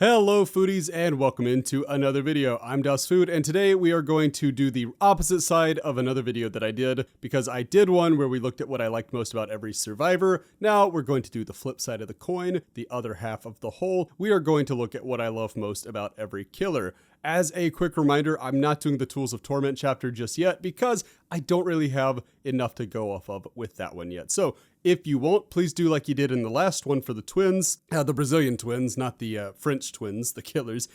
Hello foodies and welcome into another video. I'm Das Food and today we are going to do the opposite side of another video that I did because I did one where we looked at what I liked most about every survivor. Now we're going to do the flip side of the coin, the other half of the whole. We are going to look at what I love most about every killer. As a quick reminder, I'm not doing the Tools of Torment chapter just yet because I don't really have enough to go off of with that one yet. So if you won't, please do like you did in the last one for the twins, the Brazilian twins, not the French twins, the killers.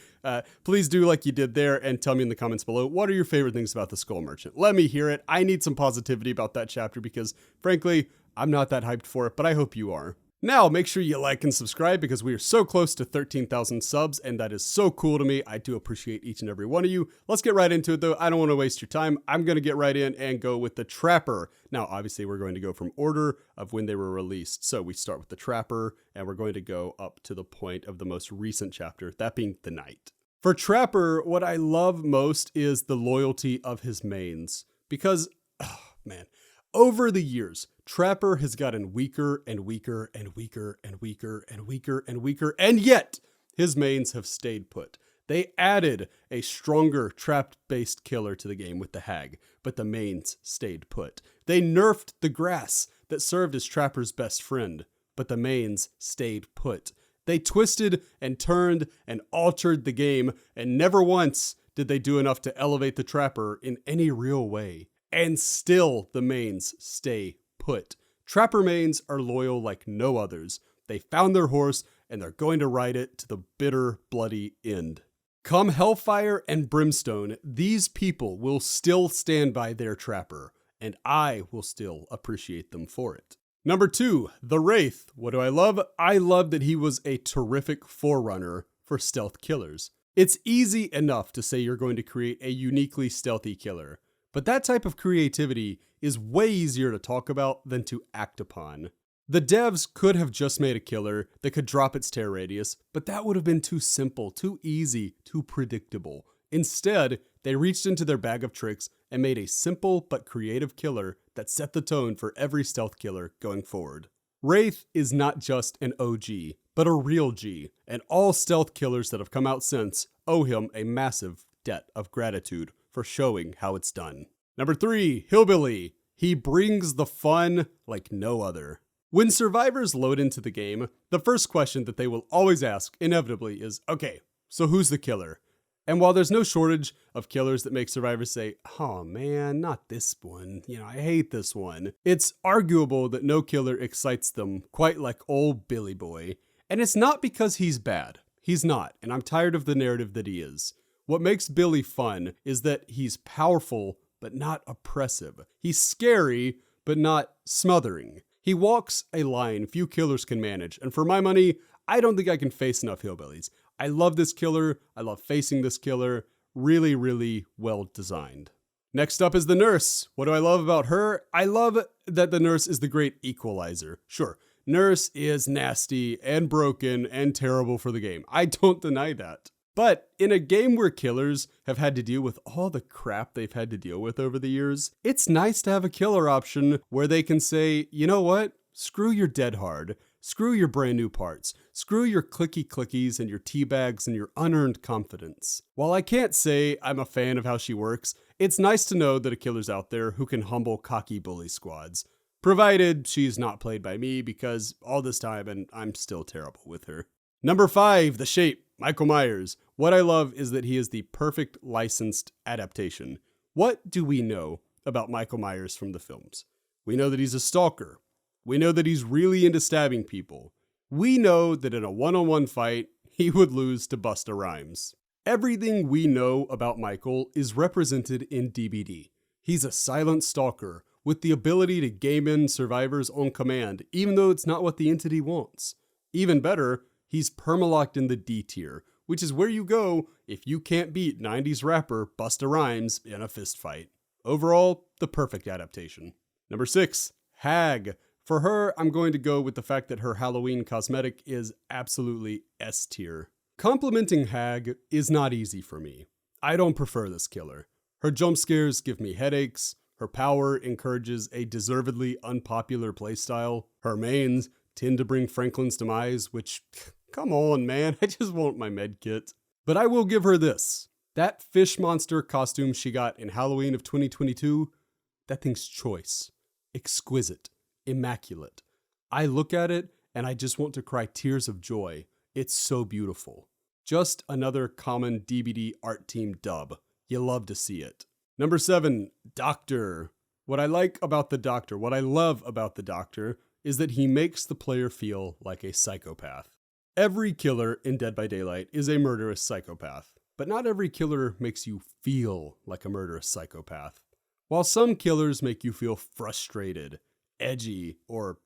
Please do like you did there and tell me in the comments below, what are your favorite things about the Skull Merchant? Let me hear it. I need some positivity about that chapter because frankly, I'm not that hyped for it, but I hope you are. Now, make sure you like and subscribe because we are so close to 13,000 subs, and that is so cool to me. I do appreciate each and every one of you. Let's get right into it, though. I don't want to waste your time. I'm going to get right in and go with the Trapper. Now, obviously, we're going to go from order of when they were released. So we start with the Trapper, and we're going to go up to the point of the most recent chapter, that being the Night. For Trapper, what I love most is the loyalty of his mains. Because, oh, man, over the years, Trapper has gotten weaker and weaker and weaker and weaker and weaker and weaker, and yet his mains have stayed put. They added a stronger trap-based killer to the game with the Hag, but the mains stayed put. They nerfed the grass that served as Trapper's best friend, but the mains stayed put. They twisted and turned and altered the game, and never once did they do enough to elevate the Trapper in any real way. And still the mains stay put. Trapper mains are loyal like no others. They found their horse and they're going to ride it to the bitter, bloody end. Come Hellfire and Brimstone, these people will still stand by their Trapper, and I will still appreciate them for it. Number 2, the Wraith. What do I love? I love that he was a terrific forerunner for stealth killers. It's easy enough to say you're going to create a uniquely stealthy killer, but that type of creativity is way easier to talk about than to act upon. The devs could have just made a killer that could drop its tear radius, but that would have been too simple, too easy, too predictable. Instead, they reached into their bag of tricks and made a simple but creative killer that set the tone for every stealth killer going forward. Wraith is not just an OG, but a real G, and all stealth killers that have come out since owe him a massive debt of gratitude for showing how it's done. Number 3, Hillbilly. He brings the fun like no other. When survivors load into the game, the first question that they will always ask, inevitably, is, okay, so who's the killer? And while there's no shortage of killers that make survivors say, oh man, not this one, I hate this one, it's arguable that no killer excites them quite like old Billy Boy. And it's not because he's bad. He's not, and I'm tired of the narrative that he is. What makes Billy fun is that he's powerful, but not oppressive. He's scary, but not smothering. He walks a line few killers can manage, and for my money, I don't think I can face enough hillbillies. I love this killer. I love facing this killer. Really, really well designed. Next up is the Nurse. What do I love about her? I love that the Nurse is the great equalizer. Sure, Nurse is nasty and broken and terrible for the game. I don't deny that. But in a game where killers have had to deal with all the crap they've had to deal with over the years, it's nice to have a killer option where they can say, you know what? Screw your dead hard. Screw your brand new parts. Screw your clicky clickies and your teabags and your unearned confidence. While I can't say I'm a fan of how she works, it's nice to know that a killer's out there who can humble cocky bully squads. Provided she's not played by me because all this time and I'm still terrible with her. Number 5, the Shape. Michael Myers. What I love is that he is the perfect licensed adaptation. What do we know about Michael Myers from the films? We know that he's a stalker. We know that he's really into stabbing people. We know that in a one-on-one fight, he would lose to Busta Rhymes. Everything we know about Michael is represented in DBD. He's a silent stalker with the ability to game in survivors on command, even though it's not what the entity wants. Even better, he's permalocked in the D tier, which is where you go if you can't beat 90s rapper Busta Rhymes in a fistfight. Overall, the perfect adaptation. Number 6, Hag. For her, I'm going to go with the fact that her Halloween cosmetic is absolutely S tier. Complimenting Hag is not easy for me. I don't prefer this killer. Her jump scares give me headaches. Her power encourages a deservedly unpopular playstyle. Her mains tend to bring Franklin's demise, which Come on, man. I just want my med kit. But I will give her this. That fish monster costume she got in Halloween of 2022, that thing's choice. Exquisite. Immaculate. I look at it and I just want to cry tears of joy. It's so beautiful. Just another common DBD art team dub. You love to see it. Number 7, Doctor. What I love about the Doctor is that he makes the player feel like a psychopath. Every killer in Dead by Daylight is a murderous psychopath, but not every killer makes you feel like a murderous psychopath. While some killers make you feel frustrated, edgy, or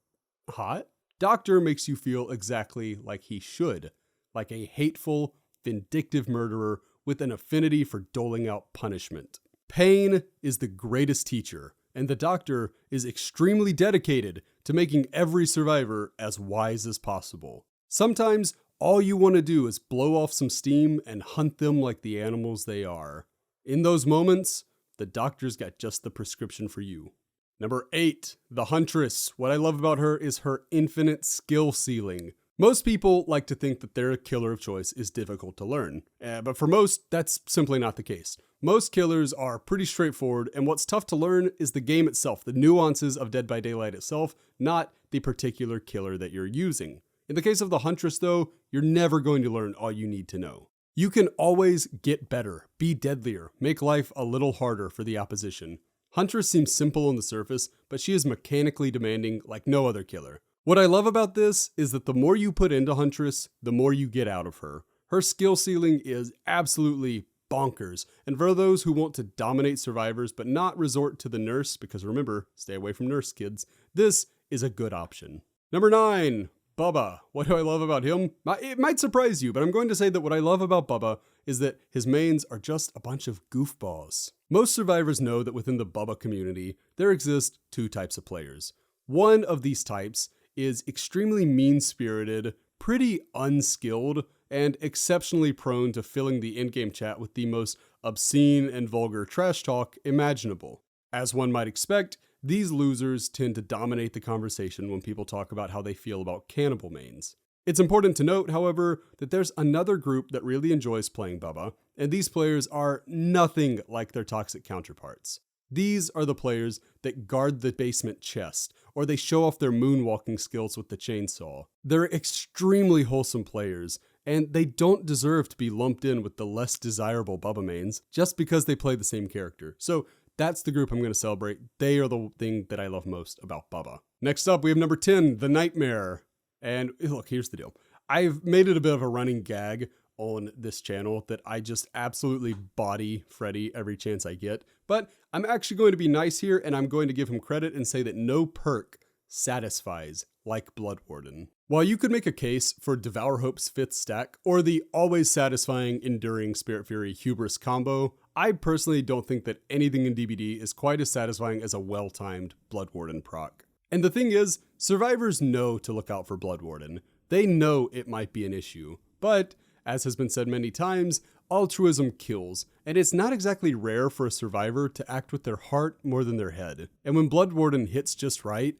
hot, Doctor makes you feel exactly like he should, like a hateful, vindictive murderer with an affinity for doling out punishment. Pain is the greatest teacher, and the Doctor is extremely dedicated to making every survivor as wise as possible. Sometimes all you want to do is blow off some steam and hunt them like the animals they are. In those moments, the Doctor's got just the prescription for you. Number 8, the Huntress. What I love about her is her infinite skill ceiling. Most people like to think that their killer of choice is difficult to learn, but for most, that's simply not the case. Most killers are pretty straightforward, and what's tough to learn is the game itself, the nuances of Dead by Daylight itself, not the particular killer that you're using. In the case of the Huntress, though, you're never going to learn all you need to know. You can always get better, be deadlier, make life a little harder for the opposition. Huntress seems simple on the surface, but she is mechanically demanding like no other killer. What I love about this is that the more you put into Huntress, the more you get out of her. Her skill ceiling is absolutely bonkers, and for those who want to dominate survivors but not resort to the nurse, because remember, stay away from nurse kids, this is a good option. Number 9, Bubba. What do I love about him? It might surprise you, but I'm going to say that what I love about Bubba is that his mains are just a bunch of goofballs. Most survivors know that within the Bubba community, there exist 2 types of players. One of these types is extremely mean-spirited, pretty unskilled, and exceptionally prone to filling the in-game chat with the most obscene and vulgar trash talk imaginable. As one might expect, these losers tend to dominate the conversation when people talk about how they feel about cannibal mains. It's important to note, however, that there's another group that really enjoys playing Bubba, and these players are nothing like their toxic counterparts. These are the players that guard the basement chest, or they show off their moonwalking skills with the chainsaw. They're extremely wholesome players, and they don't deserve to be lumped in with the less desirable Bubba mains just because they play the same character. So that's the group I'm going to celebrate. They are the thing that I love most about Bubba. Next up, we have number 10, the Nightmare. And look, here's the deal. I've made it a bit of a running gag on this channel that I just absolutely body Freddy every chance I get. But I'm actually going to be nice here, and I'm going to give him credit and say that no perk satisfies like Bloodwarden. While you could make a case for Devour Hope's 5th stack, or the always satisfying Enduring Spirit Fury Hubris combo, I personally don't think that anything in DBD is quite as satisfying as a well-timed Bloodwarden proc. And the thing is, survivors know to look out for Bloodwarden. They know it might be an issue, but as has been said many times, altruism kills, and it's not exactly rare for a survivor to act with their heart more than their head. And when Bloodwarden hits just right,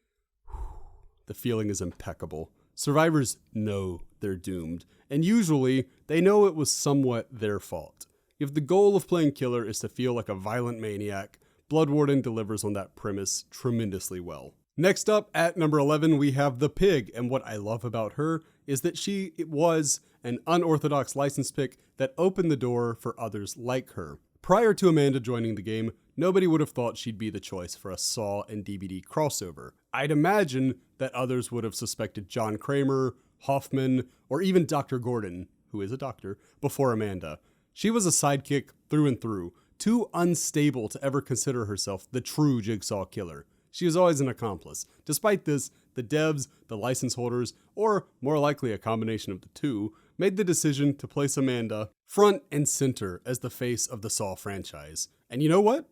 the feeling is impeccable. Survivors know they're doomed, and usually they know it was somewhat their fault. If the goal of playing killer is to feel like a violent maniac, Bloodwarden delivers on that premise tremendously well. Next up, at number 11, we have the Pig, and what I love about her is that she was an unorthodox license pick that opened the door for others like her. Prior to Amanda joining the game, nobody would have thought she'd be the choice for a Saw and DBD crossover. I'd imagine that others would have suspected John Kramer, Hoffman, or even Dr. Gordon, who is a doctor, before Amanda. She was a sidekick through and through, too unstable to ever consider herself the true Jigsaw killer. She was always an accomplice. Despite this, the devs, the license holders, or more likely a combination of the two, made the decision to place Amanda front and center as the face of the Saw franchise. And you know what?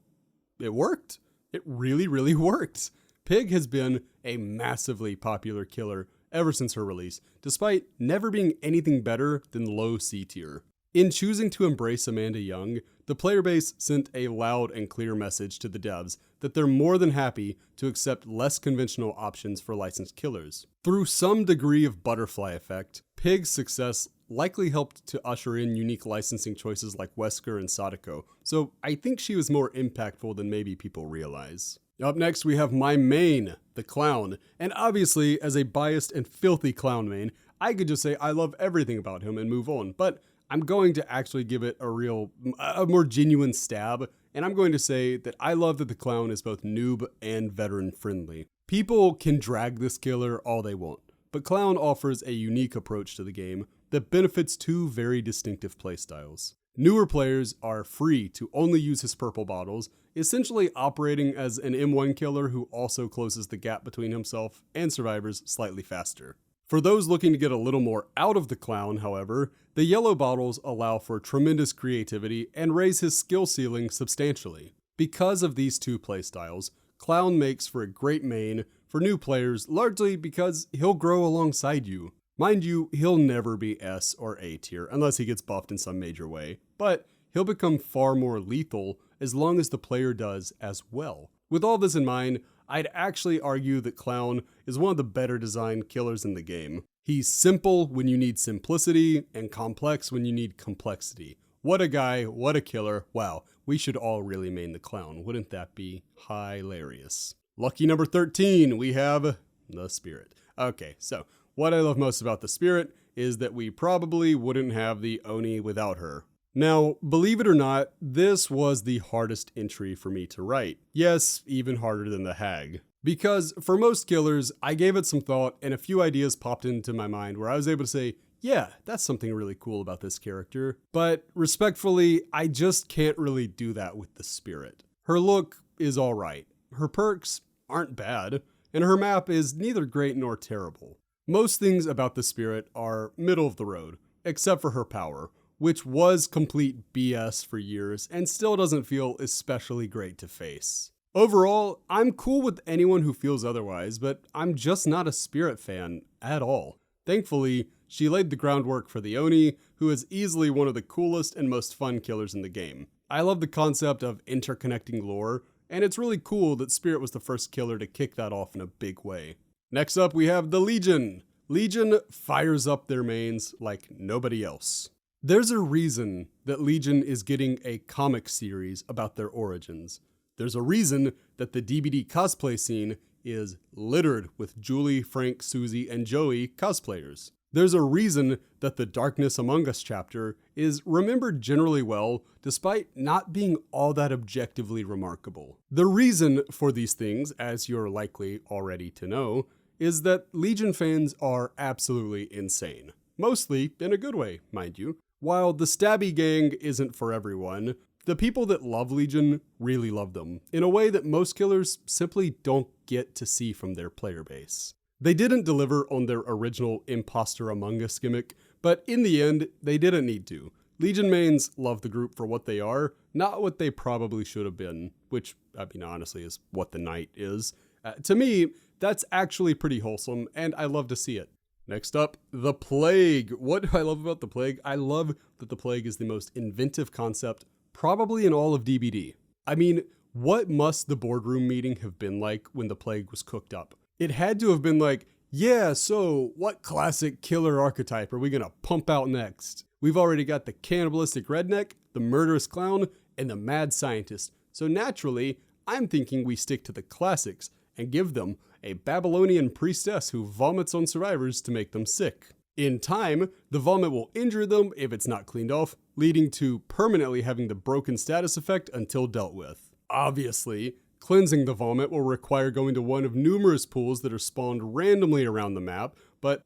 It worked. It really, really worked. Pig has been a massively popular killer ever since her release, despite never being anything better than low C tier. In choosing to embrace Amanda Young, the player base sent a loud and clear message to the devs that they're more than happy to accept less conventional options for licensed killers. Through some degree of butterfly effect, Pig's success likely helped to usher in unique licensing choices like Wesker and Sadako, so I think she was more impactful than maybe people realize. Up next, we have my main, the Clown, and obviously, as a biased and filthy Clown main, I could just say I love everything about him and move on, but I'm going to actually give it a more genuine stab, and I'm going to say that I love that the Clown is both noob and veteran friendly. People can drag this killer all they want, but Clown offers a unique approach to the game that benefits two very distinctive playstyles. Newer players are free to only use his purple bottles, essentially operating as an M1 killer who also closes the gap between himself and survivors slightly faster. For those looking to get a little more out of the Clown, however, the yellow bottles allow for tremendous creativity and raise his skill ceiling substantially. Because of these two playstyles, Clown makes for a great main for new players, largely because he'll grow alongside you. Mind you, he'll never be S or A tier unless he gets buffed in some major way, but he'll become far more lethal as long as the player does as well. With all this in mind, I'd actually argue that Clown is one of the better designed killers in the game. He's simple when you need simplicity and complex when you need complexity. What a guy, what a killer. Wow, we should all really main the Clown. Wouldn't that be hilarious? Lucky number 13, we have the Spirit. Okay, so what I love most about the Spirit is that we probably wouldn't have the Oni without her. Now, believe it or not, this was the hardest entry for me to write. Yes, even harder than the Hag. Because for most killers, I gave it some thought and a few ideas popped into my mind where I was able to say, yeah, that's something really cool about this character. But respectfully, I just can't really do that with the Spirit. Her look is alright, her perks aren't bad, and her map is neither great nor terrible. Most things about the Spirit are middle of the road, except for her power, which was complete BS for years and still doesn't feel especially great to face. Overall, I'm cool with anyone who feels otherwise, but I'm just not a Spirit fan at all. Thankfully, she laid the groundwork for the Oni, who is easily one of the coolest and most fun killers in the game. I love the concept of interconnecting lore, and it's really cool that Spirit was the first killer to kick that off in a big way. Next up, we have the Legion. Legion fires up their mains like nobody else. There's a reason that Legion is getting a comic series about their origins. There's a reason that the DBD cosplay scene is littered with Julie, Frank, Susie, and Joey cosplayers. There's a reason that the Darkness Among Us chapter is remembered generally well, despite not being all that objectively remarkable. The reason for these things, as you're likely already to know, is that Legion fans are absolutely insane. Mostly in a good way, mind you. While the Stabby gang isn't for everyone, the people that love Legion really love them, in a way that most killers simply don't get to see from their player base. They didn't deliver on their original Imposter Among Us gimmick, but in the end, they didn't need to. Legion mains love the group for what they are, not what they probably should have been, which, I mean, honestly, is what the Knight is. To me, that's actually pretty wholesome, and I love to see it. Next up, the Plague. What do I love about the Plague? I love that the Plague is the most inventive concept probably in all of DBD. I mean, what must the boardroom meeting have been like when the Plague was cooked up? It had to have been like, yeah, so what classic killer archetype are we gonna pump out next? We've already got the cannibalistic redneck, the murderous clown, and the mad scientist. So naturally, I'm thinking we stick to the classics and give them a Babylonian priestess who vomits on survivors to make them sick. In time, the vomit will injure them if it's not cleaned off, leading to permanently having the broken status effect until dealt with. Obviously, cleansing the vomit will require going to one of numerous pools that are spawned randomly around the map, but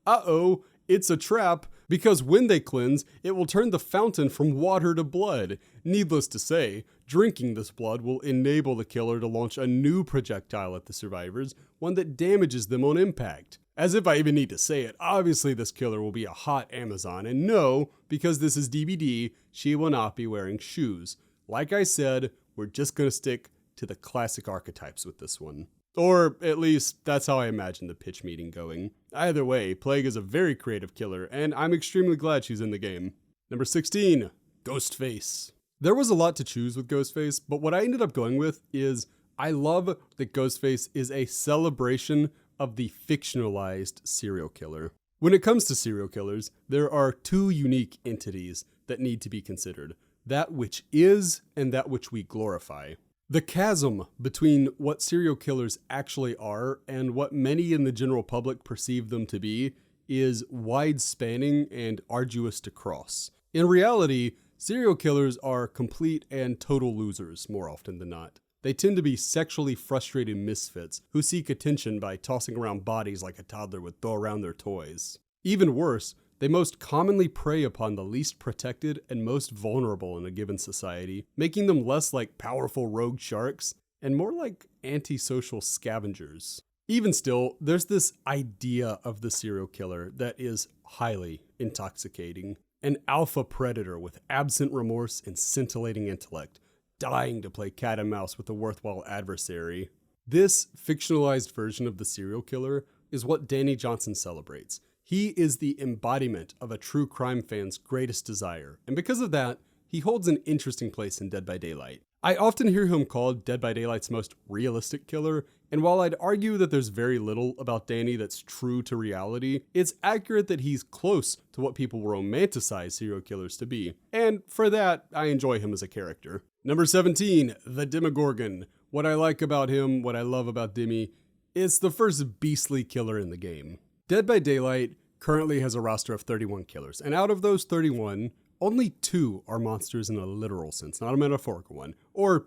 it's a trap, because when they cleanse, it will turn the fountain from water to blood. Needless to say, drinking this blood will enable the killer to launch a new projectile at the survivors, one that damages them on impact. As if I even need to say it, obviously this killer will be a hot Amazon, and no, because this is DBD, she will not be wearing shoes. Like I said, we're just gonna stick to the classic archetypes with this one. Or at least that's how I imagine the pitch meeting going. Either way, Plague is a very creative killer, and I'm extremely glad she's in the game. Number 16, Ghostface. There was a lot to choose with Ghostface, but what I ended up going with is I love that Ghostface is a celebration of the fictionalized serial killer. When it comes to serial killers, there are two unique entities that need to be considered: that which is and that which we glorify. The chasm between what serial killers actually are and what many in the general public perceive them to be is wide-spanning and arduous to cross. In reality, serial killers are complete and total losers more often than not. They tend to be sexually frustrated misfits who seek attention by tossing around bodies like a toddler would throw around their toys. Even worse, they most commonly prey upon the least protected and most vulnerable in a given society, making them less like powerful rogue sharks and more like antisocial scavengers. Even still, there's this idea of the serial killer that is highly intoxicating. An alpha predator with absent remorse and scintillating intellect, dying to play cat and mouse with a worthwhile adversary. This fictionalized version of the serial killer is what Danny Johnson celebrates. He is the embodiment of a true crime fan's greatest desire, and because of that, he holds an interesting place in Dead by Daylight. I often hear him called Dead by Daylight's most realistic killer, and while I'd argue that there's very little about Danny that's true to reality, it's accurate that he's close to what people romanticize serial killers to be, and for that, I enjoy him as a character. Number 17, the Demogorgon. What I like about him, what I love about Demi, it's the first beastly killer in the game. Dead by Daylight currently has a roster of 31 killers, and out of those 31, only 2 are monsters in a literal sense, not a metaphorical one. Or,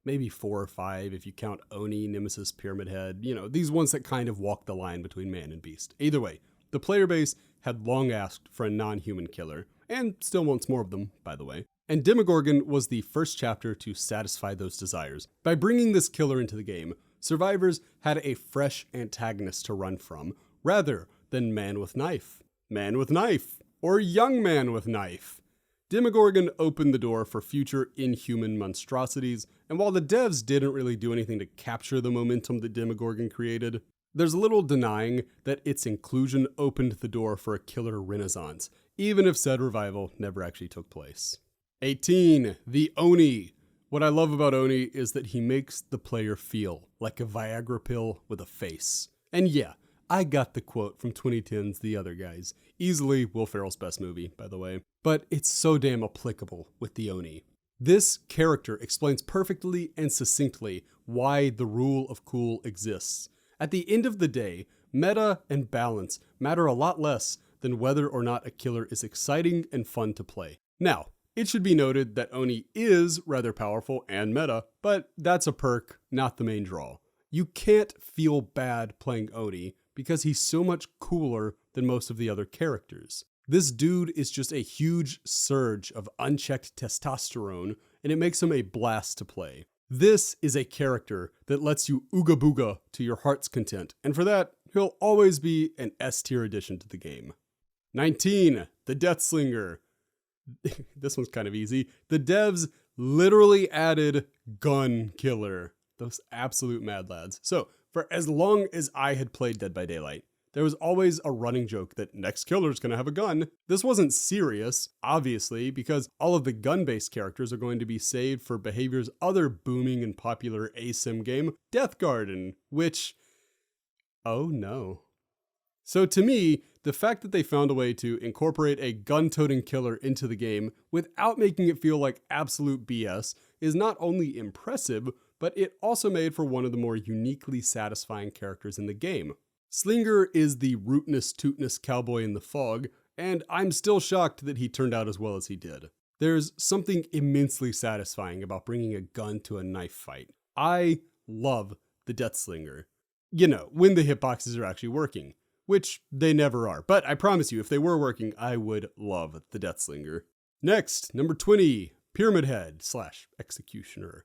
maybe 4 or 5 if you count Oni, Nemesis, Pyramid Head, these ones that kind of walk the line between man and beast. Either way, the player base had long asked for a non-human killer, and still wants more of them, by the way. And Demogorgon was the first chapter to satisfy those desires. By bringing this killer into the game, survivors had a fresh antagonist to run from, rather than man with knife, or young man with knife. Demogorgon opened the door for future inhuman monstrosities, and while the devs didn't really do anything to capture the momentum that Demogorgon created, there's little denying that its inclusion opened the door for a killer renaissance, even if said revival never actually took place. 18. The Oni. What I love about Oni is that he makes the player feel like a Viagra pill with a face. And yeah, I got the quote from 2010's The Other Guys. Easily Will Ferrell's best movie, by the way. But it's so damn applicable with the Oni. This character explains perfectly and succinctly why the rule of cool exists. At the end of the day, meta and balance matter a lot less than whether or not a killer is exciting and fun to play. Now, it should be noted that Oni is rather powerful and meta, but that's a perk, not the main draw. You can't feel bad playing Oni because he's so much cooler than most of the other characters. This dude is just a huge surge of unchecked testosterone, and it makes him a blast to play. This is a character that lets you ooga booga to your heart's content, and for that, he'll always be an S-tier addition to the game. 19. The Deathslinger. This one's kind of easy. The devs literally added gun killer. Those absolute mad lads. So, for as long as I had played Dead by Daylight, there was always a running joke that next killer's gonna have a gun. This wasn't serious, obviously, because all of the gun-based characters are going to be saved for Behavior's other booming and popular ASIM game, Death Garden, which, oh no. So to me, the fact that they found a way to incorporate a gun-toting killer into the game without making it feel like absolute BS is not only impressive, but it also made for one of the more uniquely satisfying characters in the game. Slinger is the rootinest tootness cowboy in the fog, and I'm still shocked that he turned out as well as he did. There's something immensely satisfying about bringing a gun to a knife fight. I love the Deathslinger. When the hitboxes are actually working. Which they never are, but I promise you, if they were working, I would love the Deathslinger. Next, number 20, Pyramid Head / Executioner.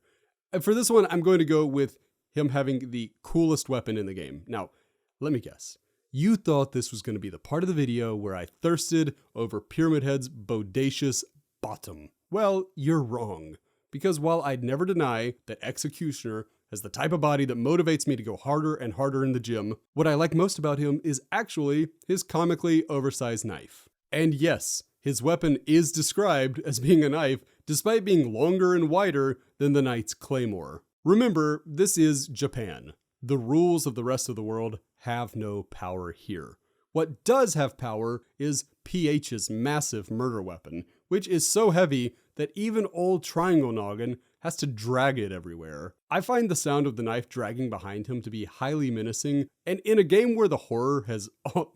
And for this one, I'm going to go with him having the coolest weapon in the game. Now, let me guess. You thought this was going to be the part of the video where I thirsted over Pyramid Head's bodacious bottom. Well, you're wrong. Because while I'd never deny that Executioner has the type of body that motivates me to go harder and harder in the gym, what I like most about him is actually his comically oversized knife. And yes, His weapon is described as being a knife, despite being longer and wider than the knight's claymore. Remember, this is Japan. The rules of the rest of the world have no power here. What does have power is PH's massive murder weapon, which is so heavy that even old Triangle Noggin has to drag it everywhere. I find the sound of the knife dragging behind him to be highly menacing, and in a game where the horror has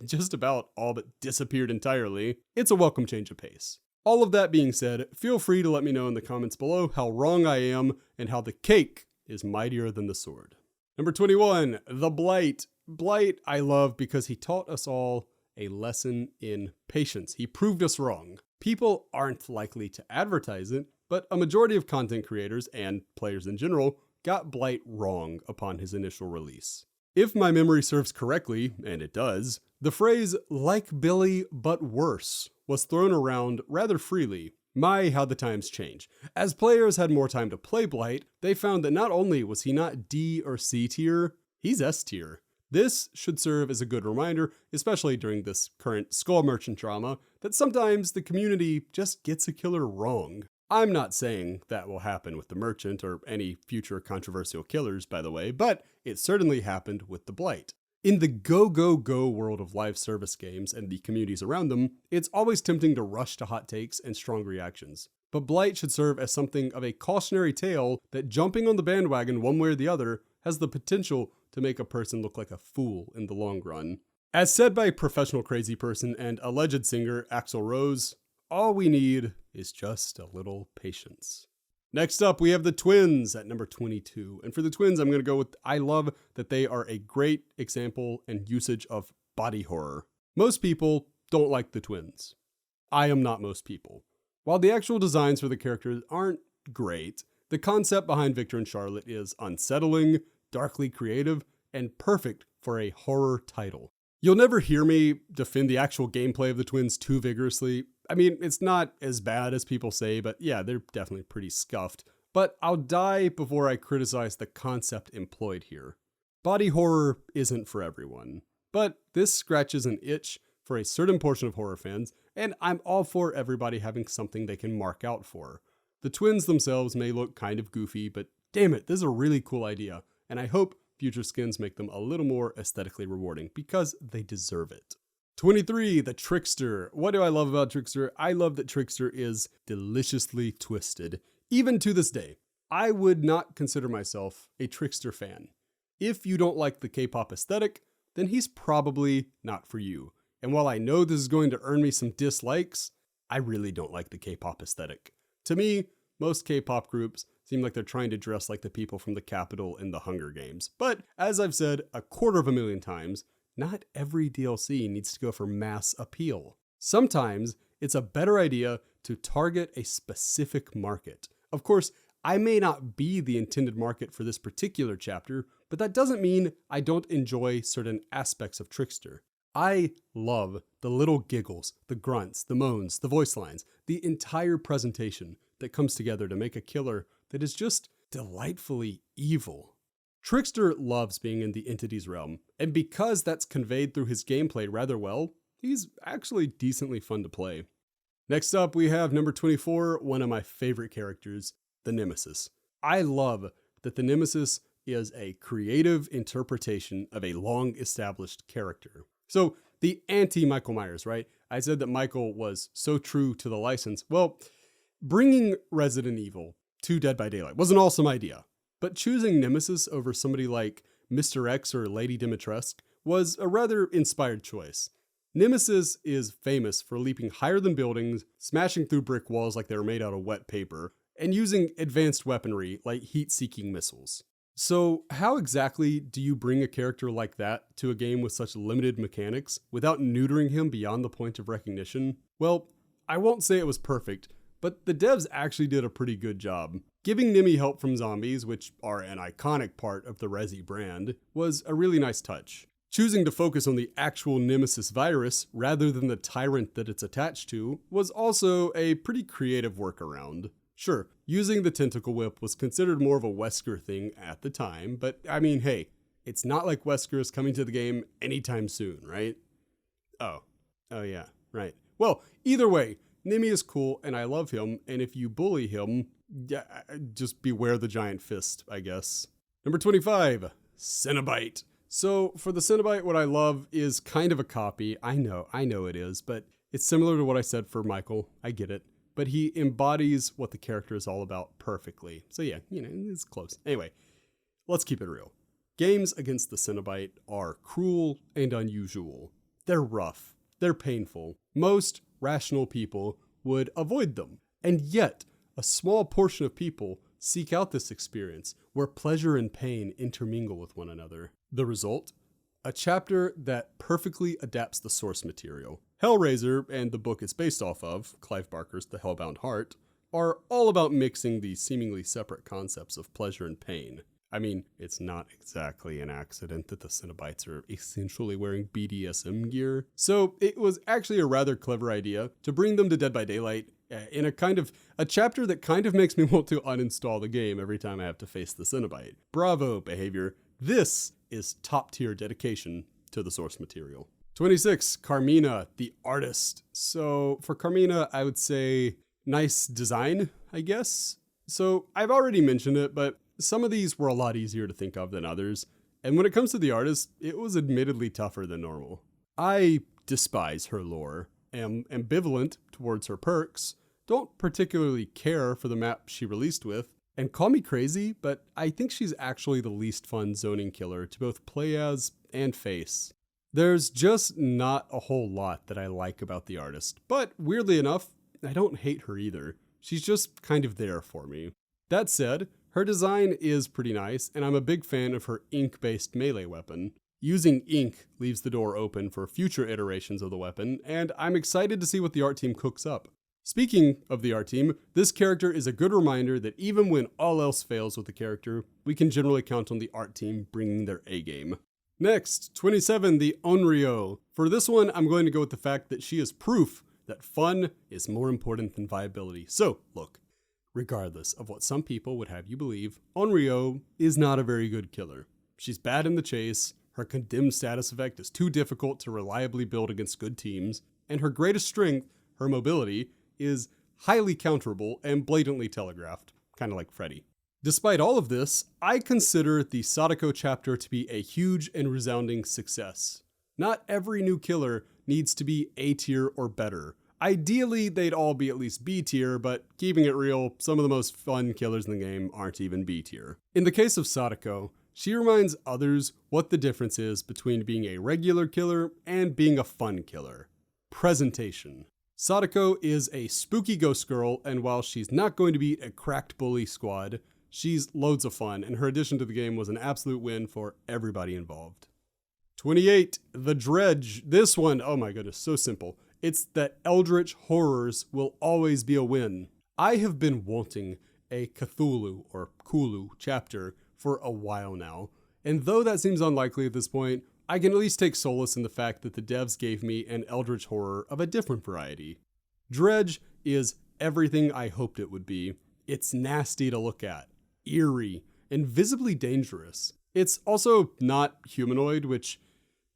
just about all but disappeared entirely, it's a welcome change of pace. All of that being said, feel free to let me know in the comments below how wrong I am and how the cake is mightier than the sword. Number 21, the Blight. Blight I love because he taught us all a lesson in patience. He proved us wrong. People aren't likely to advertise it, but a majority of content creators and players in general got Blight wrong upon his initial release. If my memory serves correctly, and it does, the phrase "like Billy but worse" was thrown around rather freely. My, how the times change. As players had more time to play Blight, they found that not only was he not D or C tier, he's S tier. This should serve as a good reminder, especially during this current Skull Merchant drama, that sometimes the community just gets a killer wrong. I'm not saying that will happen with the Merchant or any future controversial killers, by the way, but it certainly happened with the Blight. In the go world of live service games and the communities around them, it's always tempting to rush to hot takes and strong reactions. But Blight should serve as something of a cautionary tale that jumping on the bandwagon one way or the other has the potential to make a person look like a fool in the long run. As said by professional crazy person and alleged singer Axl Rose, all we need is just a little patience. Next up, we have the Twins at number 22. And for the Twins, I'm going to go with, I love that they are a great example and usage of body horror. Most people don't like the Twins. I am not most people. While the actual designs for the characters aren't great, the concept behind Victor and Charlotte is unsettling, darkly creative, and perfect for a horror title. You'll never hear me defend the actual gameplay of the Twins too vigorously. I mean, it's not as bad as people say, but yeah, they're definitely pretty scuffed. But I'll die before I criticize the concept employed here. Body horror isn't for everyone, but this scratches an itch for a certain portion of horror fans, and I'm all for everybody having something they can mark out for. The Twins themselves may look kind of goofy, but damn it, this is a really cool idea, and I hope future skins make them a little more aesthetically rewarding because they deserve it. 23, the Trickster. What do I love about Trickster? I love that Trickster is deliciously twisted. Even to this day, I would not consider myself a Trickster fan. If you don't like the K-pop aesthetic, then he's probably not for you. And while I know this is going to earn me some dislikes, I really don't like the K-pop aesthetic. To me, most K-pop groups seem like they're trying to dress like the people from the Capitol in the Hunger Games. But as I've said 250,000 times, not every DLC needs to go for mass appeal. Sometimes it's a better idea to target a specific market. Of course, I may not be the intended market for this particular chapter, but that doesn't mean I don't enjoy certain aspects of Trickster. I love the little giggles, the grunts, the moans, the voice lines, the entire presentation that comes together to make a killer that is just delightfully evil. Trickster loves being in the entity's realm, and because that's conveyed through his gameplay rather well, he's actually decently fun to play. Next up, we have number 24, one of my favorite characters, the Nemesis. I love that the Nemesis is a creative interpretation of a long-established character. So, the anti-Michael Myers, right? I said that Michael was so true to the license. Well, bringing Resident Evil to Dead by Daylight was an awesome idea. But choosing Nemesis over somebody like Mr. X or Lady Dimitrescu was a rather inspired choice. Nemesis is famous for leaping higher than buildings, smashing through brick walls like they were made out of wet paper, and using advanced weaponry like heat-seeking missiles. So how exactly do you bring a character like that to a game with such limited mechanics without neutering him beyond the point of recognition? Well, I won't say it was perfect, but the devs actually did a pretty good job. Giving Nemi help from zombies, which are an iconic part of the Resi brand, was a really nice touch. Choosing to focus on the actual Nemesis virus rather than the tyrant that it's attached to was also a pretty creative workaround. Sure, using the tentacle whip was considered more of a Wesker thing at the time, but I mean, hey, it's not like Wesker is coming to the game anytime soon, right? Oh yeah, right. Well, either way, Nimi is cool and I love him, and if you bully him, yeah, just beware the giant fist, I guess. Number 25, Cenobite. So for the Cenobite, what I love is kind of a copy. I know it is, but it's similar to what I said for Michael. I get it. But he embodies what the character is all about perfectly. So yeah, it's close. Anyway, let's keep it real. Games against the Cenobite are cruel and unusual. They're rough. They're painful. Most rational people would avoid them. And yet, a small portion of people seek out this experience where pleasure and pain intermingle with one another. The result? A chapter that perfectly adapts the source material. Hellraiser and the book it's based off of, Clive Barker's The Hellbound Heart, are all about mixing these seemingly separate concepts of pleasure and pain. I mean, it's not exactly an accident that the Cenobites are essentially wearing BDSM gear. So it was actually a rather clever idea to bring them to Dead by Daylight in a chapter that kind of makes me want to uninstall the game every time I have to face the Cenobite. Bravo, behavior. This is top tier dedication to the source material. 26, Carmina, the artist. So for Carmina, I would say nice design, I guess. So I've already mentioned it, but some of these were a lot easier to think of than others. And when it comes to the artist, it was admittedly tougher than normal. I despise her lore, am ambivalent towards her perks, don't particularly care for the map she released with, and call me crazy, but I think she's actually the least fun zoning killer to both play as and face. There's just not a whole lot that I like about the artist, but weirdly enough, I don't hate her either. She's just kind of there for me. That said, her design is pretty nice, and I'm a big fan of her ink-based melee weapon. Using ink leaves the door open for future iterations of the weapon, and I'm excited to see what the art team cooks up. Speaking of the art team, this character is a good reminder that even when all else fails with the character, we can generally count on the art team bringing their A-game. Next, 27, the Onryo. For this one, I'm going to go with the fact that she is proof that fun is more important than viability. So, look, regardless of what some people would have you believe, Onryo is not a very good killer. She's bad in the chase, her condemned status effect is too difficult to reliably build against good teams, and her greatest strength, her mobility, is highly counterable and blatantly telegraphed, kind of like Freddy. Despite all of this, I consider the Sadako chapter to be a huge and resounding success. Not every new killer needs to be A tier or better. Ideally, they'd all be at least B tier, but keeping it real, some of the most fun killers in the game aren't even B tier. In the case of Sadako, she reminds others what the difference is between being a regular killer and being a fun killer. Presentation. Sadako is a spooky ghost girl, and while she's not going to beat a cracked bully squad, she's loads of fun, and her addition to the game was an absolute win for everybody involved. 28, the Dredge. This one, oh my goodness, so simple. It's that eldritch horrors will always be a win. I have been wanting a Cthulhu or Cthulhu chapter for a while now, and though that seems unlikely at this point, I can at least take solace in the fact that the devs gave me an eldritch horror of a different variety. Dredge is everything I hoped it would be. It's nasty to look at, eerie, and visibly dangerous. It's also not humanoid, which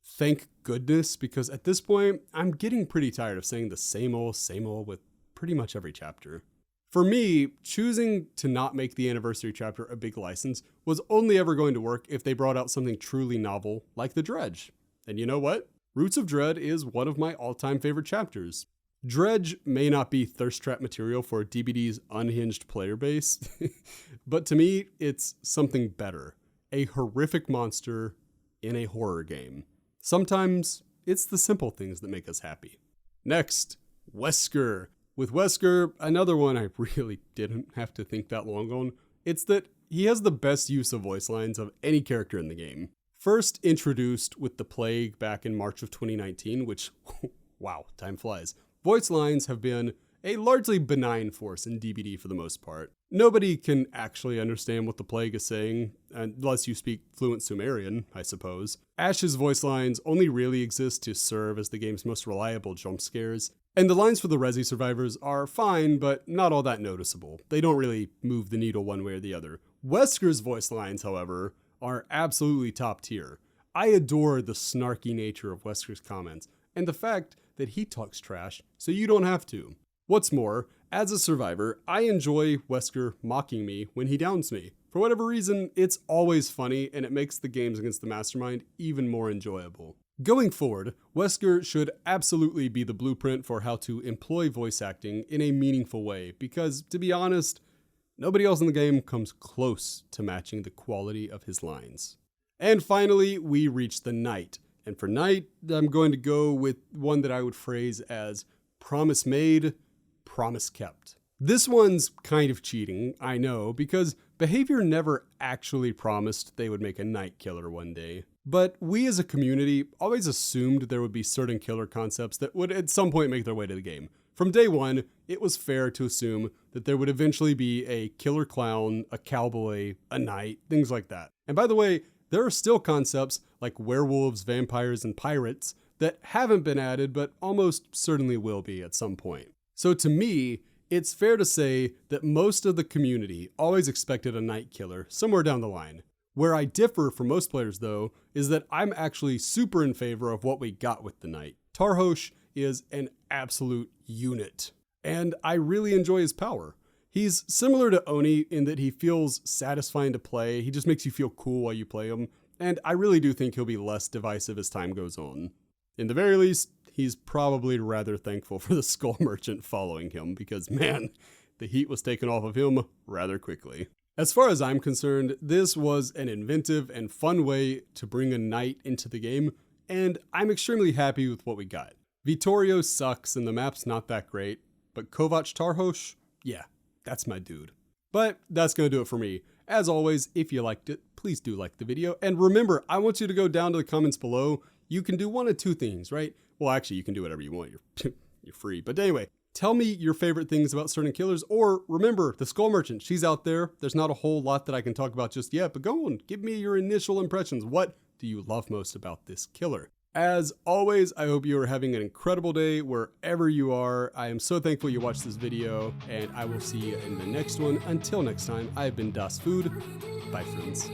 thank goodness, because at this point, I'm getting pretty tired of saying the same old with pretty much every chapter. For me, choosing to not make the anniversary chapter a big license was only ever going to work if they brought out something truly novel like the Dredge. And you know what? Roots of Dread is one of my all-time favorite chapters. Dredge may not be thirst trap material for DBD's unhinged player base, but to me, it's something better. A horrific monster in a horror game. Sometimes it's the simple things that make us happy. Next, Wesker. With Wesker, another one I really didn't have to think that long on. It's that he has the best use of voice lines of any character in the game. First introduced with the Plague back in March of 2019, which, wow, time flies. Voice lines have been a largely benign force in DBD for the most part. Nobody can actually understand what the Plague is saying, unless you speak fluent Sumerian, I suppose. Ash's voice lines only really exist to serve as the game's most reliable jump scares, and the lines for the Resi survivors are fine, but not all that noticeable. They don't really move the needle one way or the other. Wesker's voice lines, however, are absolutely top tier. I adore the snarky nature of Wesker's comments, and the fact that he talks trash, so you don't have to. What's more, as a survivor, I enjoy Wesker mocking me when he downs me. For whatever reason, it's always funny, and it makes the games against the Mastermind even more enjoyable. Going forward, Wesker should absolutely be the blueprint for how to employ voice acting in a meaningful way, because, to be honest, nobody else in the game comes close to matching the quality of his lines. And finally, we reach the Knight. And for Knight, I'm going to go with one that I would phrase as promise made, promise kept. This one's kind of cheating, I know, because Behavior never actually promised they would make a Knight killer one day. But we as a community always assumed there would be certain killer concepts that would at some point make their way to the game. From day one, it was fair to assume that there would eventually be a killer clown, a cowboy, a knight, things like that. And by the way, there are still concepts like werewolves, vampires, and pirates that haven't been added but almost certainly will be at some point. So to me, it's fair to say that most of the community always expected a Knight killer somewhere down the line. Where I differ from most players though, is that I'm actually super in favor of what we got with the Knight. Tarhosh is an absolute unit, and I really enjoy his power. He's similar to Oni in that he feels satisfying to play, he just makes you feel cool while you play him, and I really do think he'll be less divisive as time goes on. In the very least, he's probably rather thankful for the Skull Merchant following him, because man, the heat was taken off of him rather quickly. As far as I'm concerned, this was an inventive and fun way to bring a Knight into the game, and I'm extremely happy with what we got. Vittorio sucks and the map's not that great, but Kovac Tarhosh, yeah, that's my dude. But that's going to do it for me. As always, if you liked it, please do like the video. And remember, I want you to go down to the comments below. You can do one of two things, right? Well, actually, you can do whatever you want. You're free. But anyway, tell me your favorite things about certain killers. Or remember, the Skull Merchant, she's out there. There's not a whole lot that I can talk about just yet, but go on, give me your initial impressions. What do you love most about this killer? As always, I hope you are having an incredible day wherever you are. I am so thankful you watched this video, and I will see you in the next one. Until next time, I have been Das Food. Bye, friends.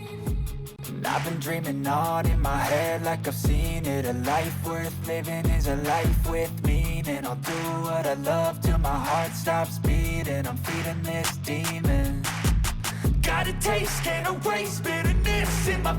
I've been dreaming on in my head like I've seen it. A life worth living is a life with meaning. I'll do what I love till my heart stops beating. I'm feeding this demon. Got a taste, can't erase bitterness in my